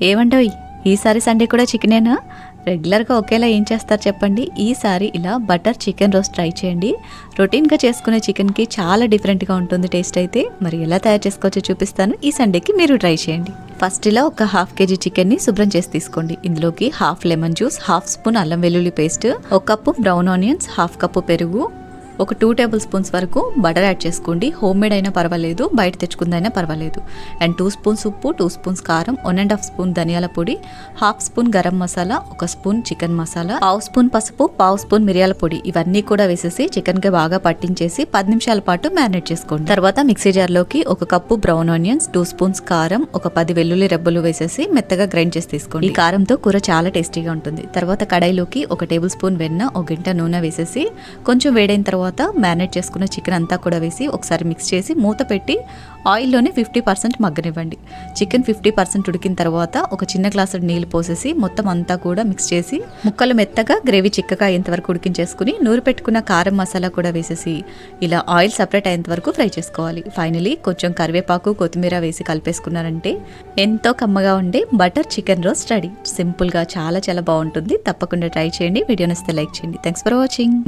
ఏమండోయ్, ఈసారి సండే కూడా చికెనేనా? రెగ్యులర్గా ఒకేలా ఏం చేస్తారు చెప్పండి. ఈసారి ఇలా బటర్ చికెన్ రోస్ట్ ట్రై చేయండి. రొటీన్గా చేసుకునే చికెన్కి చాలా డిఫరెంట్గా ఉంటుంది టేస్ట్ అయితే. మరి ఎలా తయారు చేసుకోవచ్చో చూపిస్తాను. ఈ సండేకి మీరు ట్రై చేయండి. ఫస్ట్ ఇలా ఒక 1/2 kg చికెన్ని శుభ్రం చేసి తీసుకోండి. ఇందులోకి 1/2 లెమన్ జ్యూస్, 1/2 స్పూన్ అల్లం వెల్లుల్లి paste, 1 cup brown onions, 1/2 cup పెరుగు, ఒక 2 టేబుల్ స్పూన్స్ వరకు బటర్ యాడ్ చేసుకోండి. హోమ్ మేడ్ అయినా పర్వాలేదు, బయట తెచ్చుకుందైనా పర్వాలేదు. అండ్ 2 స్పూన్స్ ఉప్పు, 2 స్పూన్స్ కారం, 1.5 స్పూన్ ధనియాల పొడి, 1/2 spoon garam masala, 1 spoon chicken masala, 1/2 spoon పసుపు, 1/2 స్పూన్ మిరియాల పొడి ఇవన్నీ కూడా వేసేసి చికెన్కి బాగా పట్టించేసి 10 నిమిషాల పాటు మ్యారినేట్ చేసుకోండి. తర్వాత మిక్సీ జార్లోకి 1 కప్పు బ్రౌన్ ఆనియన్స్, 2 స్పూన్స్ కారం, ఒక 10 వెల్లుల్లి రెబ్బలు వేసేసి మెత్తగా గ్రైండ్ చేసి తీసుకోండి. ఈ కారంతో కూర చాలా టేస్టీగా ఉంటుంది. తర్వాత కడాయిలోకి 1 టేబుల్ స్పూన్ వెన్న, 1 గంట నూనె వేసేసి కొంచెం వేడైన తర్వాత మ్యారినేట్ చేసుకున్న చికెన్ అంతా కూడా వేసి ఒకసారి మిక్స్ చేసి మూత పెట్టి ఆయిల్లోనే 50% మగ్గనివ్వండి. చికెన్ 50% ఉడికిన తర్వాత ఒక చిన్న గ్లాసు నీళ్ళు పోసేసి మొత్తం అంతా కూడా మిక్స్ చేసి ముక్కలు మెత్తగా గ్రేవీ చిక్కగా అయ్యేంత వరకు ఉడికించేసుకుని నూరు పెట్టుకున్న కారం మసాలా కూడా వేసేసి ఇలా ఆయిల్ సపరేట్ అయ్యేంత వరకు ఫ్రై చేసుకోవాలి. ఫైనలీ కొంచెం కరివేపాకు, కొత్తిమీర వేసి కలిపేసుకున్నారంటే ఎంతో కమ్మగా ఉండే బటర్ చికెన్ రోస్ట్ రెడీ. సింపుల్గా చాలా చాలా బాగుంటుంది. తప్పకుండా ట్రై చేయండి. వీడియో నచ్చితే లైక్ చేయండి. Thanks for watching.